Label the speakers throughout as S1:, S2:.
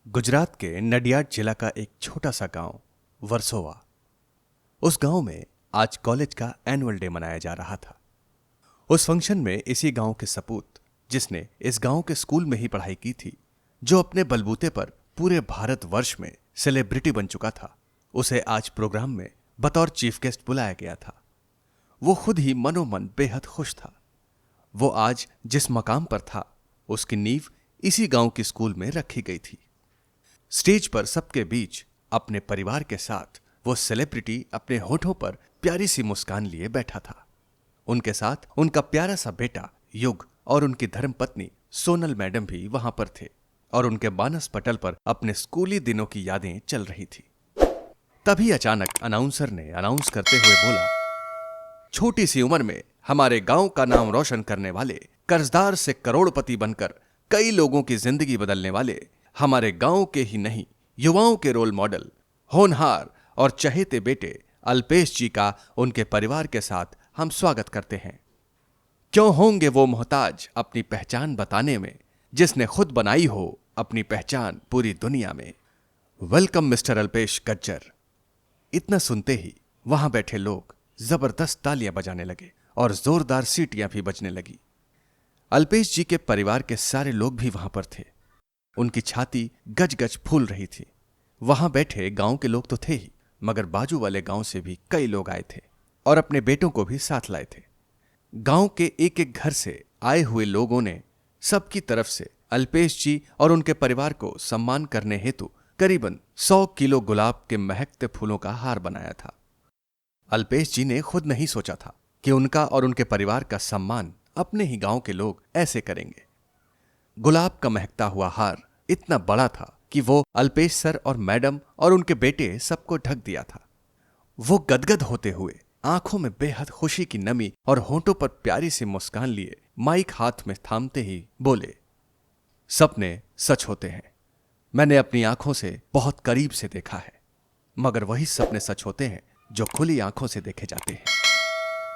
S1: गुजरात के नडियाड जिला का एक छोटा सा गांव वर्सोवा। उस गांव में आज कॉलेज का एनुअल डे मनाया जा रहा था। उस फंक्शन में इसी गांव के सपूत, जिसने इस गांव के स्कूल में ही पढ़ाई की थी, जो अपने बलबूते पर पूरे भारतवर्ष में सेलिब्रिटी बन चुका था, उसे आज प्रोग्राम में बतौर चीफ गेस्ट बुलाया गया था। वो खुद ही मनोमन बेहद खुश था। वो आज जिस मकाम पर था, उसकी नींव इसी गांव के स्कूल में रखी गई थी। स्टेज पर सबके बीच अपने परिवार के साथ वो सेलिब्रिटी अपने होठों पर प्यारी सी मुस्कान लिए बैठा था। उनके साथ उनका प्यारा सा बेटा युग और उनकी धर्मपत्नी सोनल मैडम भी वहां पर थे और उनके मानस पटल पर अपने स्कूली दिनों की यादें चल रही थी। तभी अचानक अनाउंसर ने अनाउंस करते हुए बोला, छोटी सी उम्र में हमारे गांव का नाम रोशन करने वाले, कर्जदार से करोड़पति बनकर कई लोगों की जिंदगी बदलने वाले, हमारे गांव के ही नहीं युवाओं के रोल मॉडल, होनहार और चहेते बेटे अल्पेश जी का उनके परिवार के साथ हम स्वागत करते हैं। क्यों होंगे वो मोहताज अपनी पहचान बताने में, जिसने खुद बनाई हो अपनी पहचान पूरी दुनिया में। Welcome mister Alpesh Gajjar. इतना सुनते ही वहां बैठे लोग जबरदस्त तालियां बजाने लगे और जोरदार सीटियां भी बजने लगी। अल्पेश जी के परिवार के सारे लोग भी वहां पर थे। उनकी छाती गज गज फूल रही थी। वहां बैठे गांव के लोग तो थे ही, मगर बाजू वाले गांव से भी कई लोग आए थे और अपने बेटों को भी साथ लाए थे। गांव के एक एक घर से आए हुए लोगों ने सबकी तरफ से अल्पेश जी और उनके परिवार को सम्मान करने हेतु करीबन 100 किलो गुलाब के महकते फूलों का हार बनाया था। अल्पेश जी ने खुद नहीं सोचा था कि उनका और उनके परिवार का सम्मान अपने ही गांव के लोग ऐसे करेंगे। गुलाब का महकता हुआ हार इतना बड़ा था कि वो अल्पेश सर और मैडम और उनके बेटे सबको ढक दिया था। वो गदगद होते हुए, आंखों में बेहद खुशी की नमी और होंठों पर प्यारी सी मुस्कान लिए माइक हाथ में थामते ही बोले, सपने सच होते हैं। मैंने अपनी आंखों से बहुत करीब से देखा है, मगर वही सपने सच होते हैं जो खुली आंखों से देखे जाते हैं।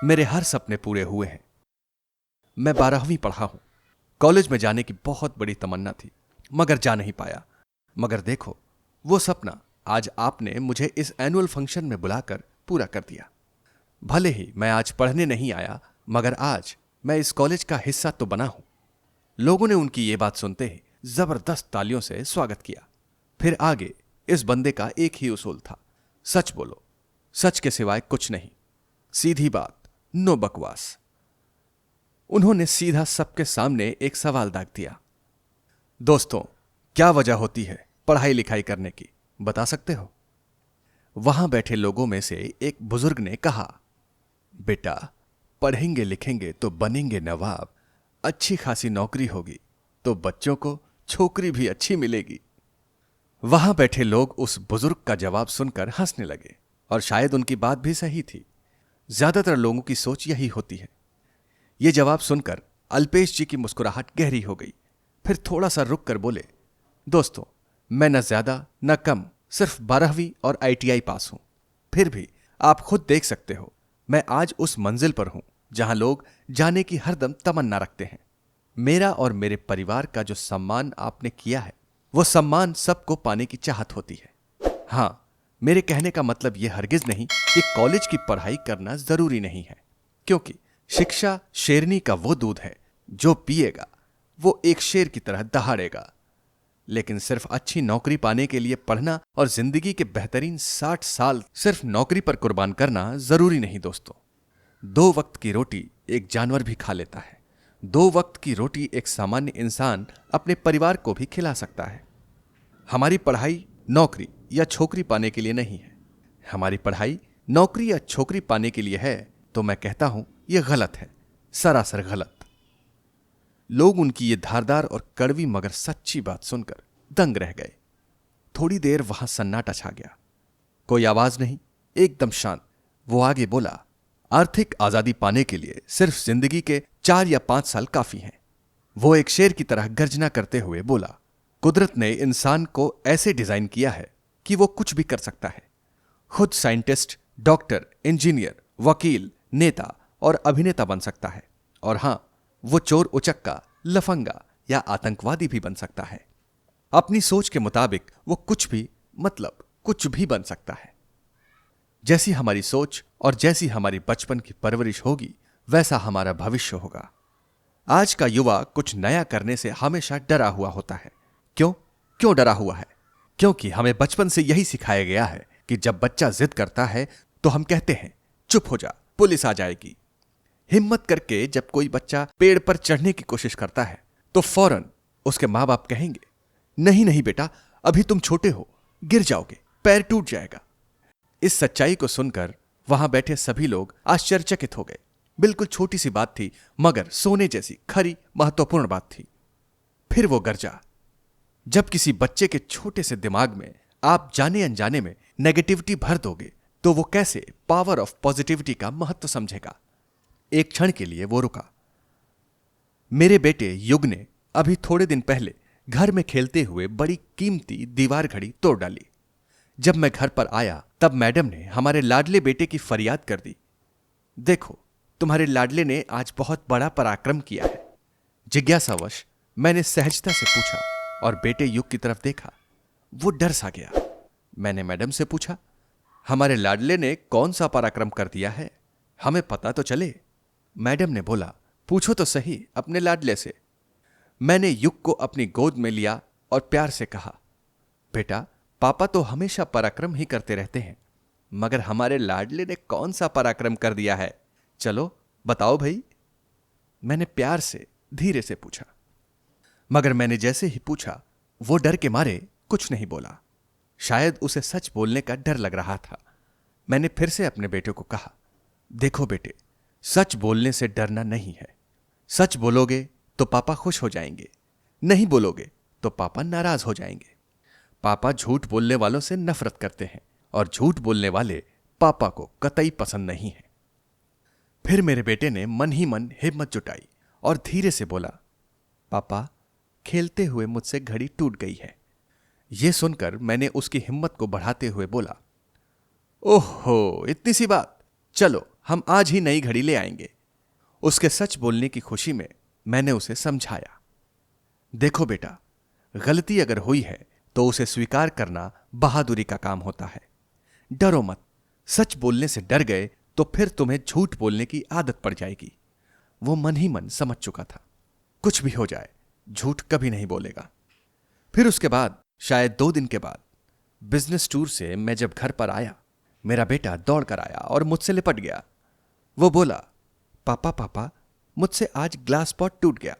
S1: मेरे हर सपने पूरे हुए हैं। मैं 12वीं पढ़ा हूं। कॉलेज में जाने की बहुत बड़ी तमन्ना थी, मगर जा नहीं पाया। मगर देखो, वो सपना आज आपने मुझे इस एनुअल फंक्शन में बुलाकर पूरा कर दिया। भले ही मैं आज पढ़ने नहीं आया, मगर आज मैं इस कॉलेज का हिस्सा तो बना हूं। लोगों ने उनकी ये बात सुनते ही जबरदस्त तालियों से स्वागत किया। फिर आगे इस बंदे का एक ही उसूल था, सच बोलो, सच के सिवाय कुछ नहीं, सीधी बात, नो बकवास। उन्होंने सीधा सबके सामने एक सवाल दाग दिया, दोस्तों, क्या वजह होती है पढ़ाई लिखाई करने की, बता सकते हो? वहां बैठे लोगों में से एक बुजुर्ग ने कहा, बेटा, पढ़ेंगे लिखेंगे तो बनेंगे नवाब, अच्छी खासी नौकरी होगी तो बच्चों को छोकरी भी अच्छी मिलेगी। वहां बैठे लोग उस बुजुर्ग का जवाब सुनकर हंसने लगे और शायद उनकी बात भी सही थी। ज्यादातर लोगों की सोच यही होती है। यह जवाब सुनकर अल्पेश जी की मुस्कुराहट गहरी हो गई। फिर थोड़ा सा रुक कर बोले, दोस्तों, मैं न ज्यादा न कम, सिर्फ 12वीं और ITI पास हूं। फिर भी आप खुद देख सकते हो, मैं आज उस मंजिल पर हूं जहां लोग जाने की हरदम तमन्ना रखते हैं। मेरा और मेरे परिवार का जो सम्मान आपने किया है, वो सम्मान सबको पाने की चाहत होती है। हां, मेरे कहने का मतलब यह हरगिज नहीं कि कॉलेज की पढ़ाई करना जरूरी नहीं है, क्योंकि शिक्षा शेरनी का वो दूध है जो पिएगा वो एक शेर की तरह दहाड़ेगा। लेकिन सिर्फ अच्छी नौकरी पाने के लिए पढ़ना और जिंदगी के बेहतरीन 60 साल सिर्फ नौकरी पर कुर्बान करना जरूरी नहीं दोस्तों। 2 वक्त की रोटी एक जानवर भी खा लेता है। 2 वक्त की रोटी एक सामान्य इंसान अपने परिवार को भी खिला सकता है। हमारी पढ़ाई नौकरी या छोकरी पाने के लिए नहीं है। हमारी पढ़ाई नौकरी या छोकरी पाने के लिए है तो मैं कहता हूं यह गलत है, सरासर गलत। लोग उनकी ये धारदार और कड़वी मगर सच्ची बात सुनकर दंग रह गए। थोड़ी देर वहां सन्नाटा छा गया। कोई आवाज नहीं, एकदम शांत। वो आगे बोला, आर्थिक आजादी पाने के लिए सिर्फ जिंदगी के 4 या 5 साल काफी हैं। वो एक शेर की तरह गर्जना करते हुए बोला, कुदरत ने इंसान को ऐसे डिजाइन किया है कि वो कुछ भी कर सकता है। खुद साइंटिस्ट, डॉक्टर, इंजीनियर, वकील, नेता और अभिनेता बन सकता है। और हां, वो चोर उचक्का, लफंगा या आतंकवादी भी बन सकता है। अपनी सोच के मुताबिक वो कुछ भी, मतलब कुछ भी बन सकता है। जैसी हमारी सोच और जैसी हमारी बचपन की परवरिश होगी, वैसा हमारा भविष्य होगा। आज का युवा कुछ नया करने से हमेशा डरा हुआ होता है। क्यों डरा हुआ है? क्योंकि हमें बचपन से यही सिखाया गया है कि जब बच्चा जिद करता है तो हम कहते हैं, चुप हो जा, पुलिस आ जाएगी। हिम्मत करके जब कोई बच्चा पेड़ पर चढ़ने की कोशिश करता है तो फौरन उसके मां बाप कहेंगे, नहीं नहीं बेटा, अभी तुम छोटे हो, गिर जाओगे, पैर टूट जाएगा। इस सच्चाई को सुनकर वहां बैठे सभी लोग आश्चर्यचकित हो गए। बिल्कुल छोटी सी बात थी, मगर सोने जैसी खरी महत्वपूर्ण बात थी। फिर वो गरजा, जब किसी बच्चे के छोटे से दिमाग में आप जाने अनजाने में नेगेटिविटी भर दोगे तो वो कैसे पावर ऑफ पॉजिटिविटी का महत्व समझेगा। एक क्षण के लिए वो रुका। मेरे बेटे युग ने अभी थोड़े दिन पहले घर में खेलते हुए बड़ी कीमती दीवार घड़ी तोड़ डाली। जब मैं घर पर आया तब मैडम ने हमारे लाडले बेटे की फरियाद कर दी, देखो तुम्हारे लाडले ने आज बहुत बड़ा पराक्रम किया है। जिज्ञासावश मैंने सहजता से पूछा और बेटे युग की तरफ देखा। वो डर सा गया। मैंने मैडम से पूछा, हमारे लाडले ने कौन सा पराक्रम कर दिया है, हमें पता तो चले। मैडम ने बोला, पूछो तो सही अपने लाडले से। मैंने युग को अपनी गोद में लिया और प्यार से कहा, बेटा पापा तो हमेशा पराक्रम ही करते रहते हैं, मगर हमारे लाडले ने कौन सा पराक्रम कर दिया है, चलो बताओ भाई। मैंने प्यार से धीरे से पूछा, मगर मैंने जैसे ही पूछा वो डर के मारे कुछ नहीं बोला। शायद उसे सच बोलने का डर लग रहा था। मैंने फिर से अपने बेटे को कहा, देखो बेटे, सच बोलने से डरना नहीं है। सच बोलोगे तो पापा खुश हो जाएंगे, नहीं बोलोगे तो पापा नाराज हो जाएंगे। पापा झूठ बोलने वालों से नफरत करते हैं और झूठ बोलने वाले पापा को कतई पसंद नहीं है। फिर मेरे बेटे ने मन ही मन हिम्मत जुटाई और धीरे से बोला, पापा खेलते हुए मुझसे घड़ी टूट गई है। यह सुनकर मैंने उसकी हिम्मत को बढ़ाते हुए बोला, ओहो इतनी सी बात, चलो हम आज ही नई घड़ी ले आएंगे। उसके सच बोलने की खुशी में मैंने उसे समझाया, देखो बेटा, गलती अगर हुई है तो उसे स्वीकार करना बहादुरी का काम होता है। डरो मत, सच बोलने से डर गए तो फिर तुम्हें झूठ बोलने की आदत पड़ जाएगी। वो मन ही मन समझ चुका था, कुछ भी हो जाए झूठ कभी नहीं बोलेगा। फिर उसके बाद शायद 2 दिन के बाद बिजनेस टूर से मैं जब घर पर आया, मेरा बेटा दौड़ कर आया और मुझसे लिपट गया। वो बोला, पापा पापा मुझसे आज ग्लास पॉट टूट गया।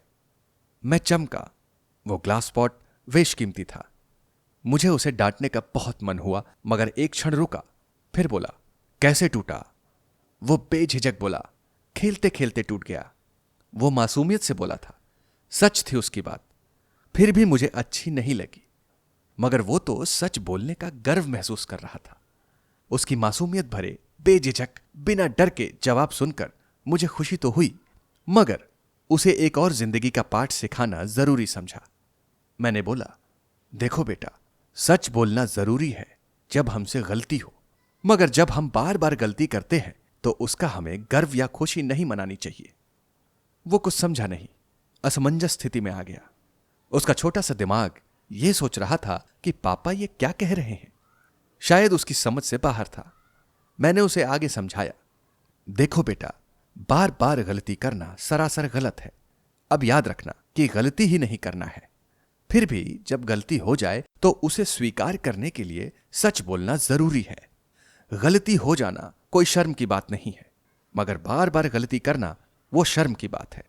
S1: मैं चमका। वो ग्लास पॉट बेशकीमती था। मुझे उसे डांटने का बहुत मन हुआ, मगर एक क्षण रुका, फिर बोला, कैसे टूटा? वो बेझिझक बोला, खेलते खेलते टूट गया। वो मासूमियत से बोला था, सच थी उसकी बात। फिर भी मुझे अच्छी नहीं लगी, मगर वो तो सच बोलने का गर्व महसूस कर रहा था। उसकी मासूमियत भरे बेझिझक बिना डर के जवाब सुनकर मुझे खुशी तो हुई, मगर उसे एक और जिंदगी का पाठ सिखाना जरूरी समझा। मैंने बोला, देखो बेटा, सच बोलना जरूरी है जब हमसे गलती हो, मगर जब हम बार बार गलती करते हैं तो उसका हमें गर्व या खुशी नहीं मनानी चाहिए। वो कुछ समझा नहीं, असमंजस स्थिति में आ गया। उसका छोटा सा दिमाग यह सोच रहा था कि पापा ये क्या कह रहे हैं। शायद उसकी समझ से बाहर था। मैंने उसे आगे समझाया, देखो बेटा, बार बार गलती करना सरासर गलत है। अब याद रखना कि गलती ही नहीं करना है। फिर भी जब गलती हो जाए तो उसे स्वीकार करने के लिए सच बोलना जरूरी है। गलती हो जाना कोई शर्म की बात नहीं है, मगर बार बार गलती करना वो शर्म की बात है।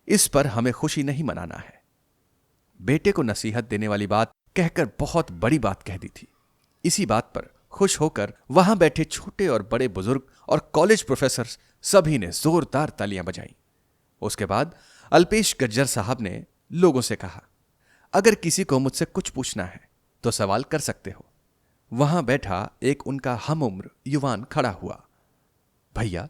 S1: इस पर हमें खुशी नहीं मनाना है। बेटे को नसीहत देने वाली बात कहकर बहुत बड़ी बात कह दी थी। इसी बात पर खुश होकर वहां बैठे छोटे और बड़े बुजुर्ग और कॉलेज प्रोफेसर सभी ने जोरदार तालियां बजाई। उसके बाद अल्पेश गज्जर साहब ने लोगों से कहा, अगर किसी को मुझसे कुछ पूछना है तो सवाल कर सकते हो। वहां बैठा एक उनका हम उम्र युवान खड़ा हुआ, भैया,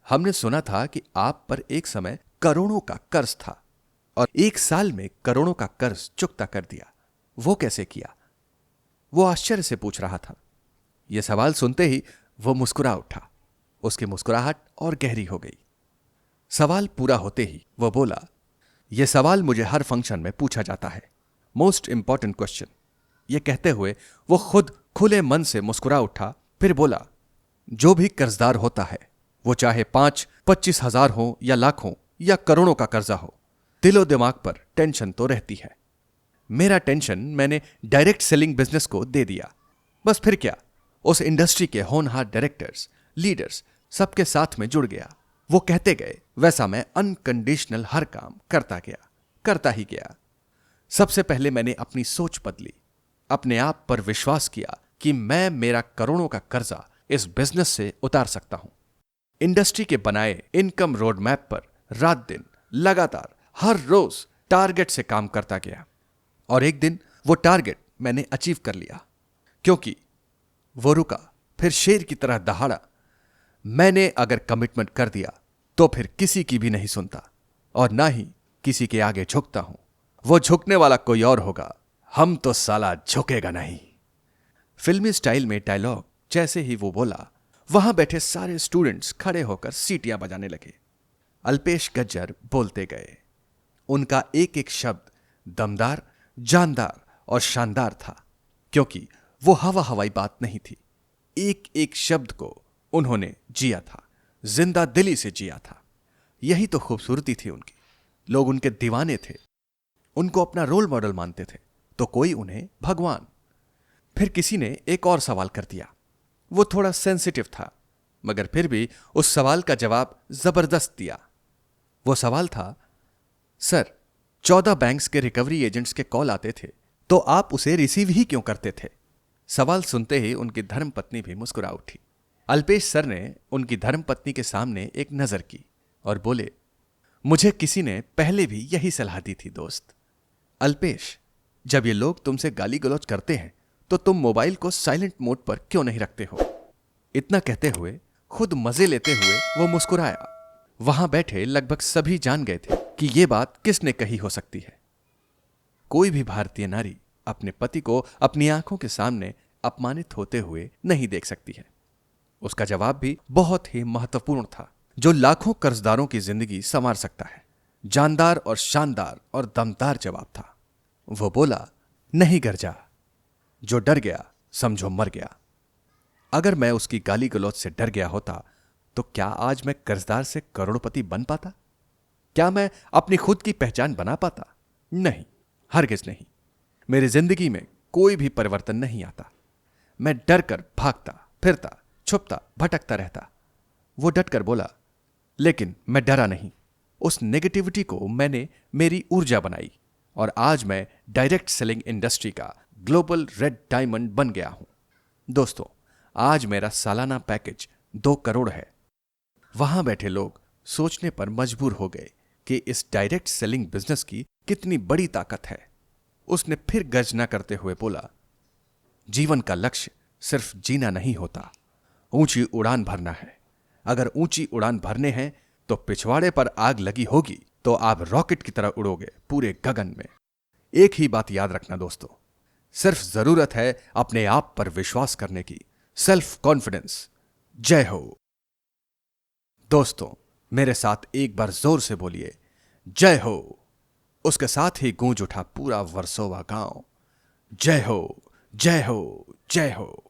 S1: हमने सुना था कि आप पर एक समय करोड़ों का कर्ज था और 1 साल में करोड़ों का कर्ज चुकता कर दिया, वो कैसे किया? वो आश्चर्य से पूछ रहा था। यह सवाल सुनते ही वो मुस्कुरा उठा। उसकी मुस्कुराहट और गहरी हो गई। सवाल पूरा होते ही वो बोला, यह सवाल मुझे हर फंक्शन में पूछा जाता है। Most important question. यह कहते हुए वो खुद खुले मन से मुस्कुरा उठा, फिर बोला, जो भी कर्जदार होता है वो चाहे 5-25 हजार हो या लाखों या करोड़ों का कर्जा हो, दिलो दिमाग पर टेंशन तो रहती है। मेरा टेंशन मैंने डायरेक्ट सेलिंग बिजनेस को दे दिया। बस फिर क्या, उस इंडस्ट्री के होनहार डायरेक्टर्स, लीडर्स सबके साथ में जुड़ गया। वो कहते गए वैसा मैं अनकंडीशनल हर काम करता ही गया। सबसे पहले मैंने अपनी सोच बदली, अपने आप पर विश्वास किया कि मैं मेरा करोड़ों का कर्जा इस बिजनेस से उतार सकता हूं। इंडस्ट्री के बनाए इनकम रोड मैप पर रात दिन लगातार हर रोज टारगेट से काम करता गया और एक दिन वो टारगेट मैंने अचीव कर लिया। क्योंकि वो रुका फिर शेर की तरह दहाड़ा। मैंने अगर कमिटमेंट कर दिया तो फिर किसी की भी नहीं सुनता और ना ही किसी के आगे झुकता हूं। वो झुकने वाला कोई और होगा, हम तो साला झुकेगा नहीं। फिल्मी स्टाइल में डायलॉग जैसे ही वो बोला, वहां बैठे सारे स्टूडेंट्स खड़े होकर सीटियां बजाने लगे। अल्पेश गज्जर बोलते गए। उनका एक एक शब्द दमदार, जानदार और शानदार था, क्योंकि वो हवाई बात नहीं थी। एक एक शब्द को उन्होंने जिया था, जिंदा दिली से जिया था। यही तो खूबसूरती थी उनकी। लोग उनके दीवाने थे, उनको अपना रोल मॉडल मानते थे, तो कोई उन्हें भगवान। फिर किसी ने एक और सवाल कर दिया। वो थोड़ा सेंसिटिव था, मगर फिर भी उस सवाल का जवाब जबरदस्त दिया। वो सवाल था, सर 14 बैंक्स के रिकवरी एजेंट्स के कॉल आते थे, तो आप उसे रिसीव ही क्यों करते थे? सवाल सुनते ही उनकी धर्मपत्नी भी मुस्कुरा उठी। अल्पेश सर ने उनकी धर्मपत्नी के सामने एक नजर की और बोले, मुझे किसी ने पहले भी यही सलाह दी थी दोस्त। अल्पेश, जब ये लोग तुमसे गाली गलौज करते हैं तो तुम मोबाइल को साइलेंट मोड पर क्यों नहीं रखते हो? इतना कहते हुए खुद मजे लेते हुए वो मुस्कुराया। वहां बैठे लगभग सभी जान गए थे कि यह बात किसने कही हो सकती है। कोई भी भारतीय नारी अपने पति को अपनी आंखों के सामने अपमानित होते हुए नहीं देख सकती है। उसका जवाब भी बहुत ही महत्वपूर्ण था, जो लाखों कर्जदारों की जिंदगी संवार सकता है। जानदार और शानदार और दमदार जवाब था। वो बोला, नहीं गरजा, जो डर गया समझो मर गया। अगर मैं उसकी गाली गलौज से डर गया होता तो क्या आज मैं कर्जदार से करोड़पति बन पाता? क्या मैं अपनी खुद की पहचान बना पाता? नहीं, हरगिज नहीं। मेरी जिंदगी में कोई भी परिवर्तन नहीं आता। मैं डर कर भागता फिरता, छुपता भटकता रहता। वो डटकर बोला, लेकिन मैं डरा नहीं। उस नेगेटिविटी को मैंने मेरी ऊर्जा बनाई और आज मैं डायरेक्ट सेलिंग इंडस्ट्री का ग्लोबल रेड डायमंड बन गया हूं। दोस्तों, आज मेरा सालाना पैकेज 2 करोड़ है। वहां बैठे लोग सोचने पर मजबूर हो गए कि इस डायरेक्ट सेलिंग बिजनेस की कितनी बड़ी ताकत है। उसने फिर गर्जना करते हुए बोला, जीवन का लक्ष्य सिर्फ जीना नहीं होता, ऊंची उड़ान भरना है। अगर ऊंची उड़ान भरने हैं तो पिछवाड़े पर आग लगी होगी तो आप रॉकेट की तरह उड़ोगे पूरे गगन में। एक ही बात याद रखना दोस्तों, सिर्फ जरूरत है अपने आप पर विश्वास करने की, सेल्फ कॉन्फिडेंस। जय हो। दोस्तों, मेरे साथ एक बार जोर से बोलिए, जय हो। उसके साथ ही गूंज उठा पूरा वर्सोवा गांव। जय हो, जय हो, जय हो।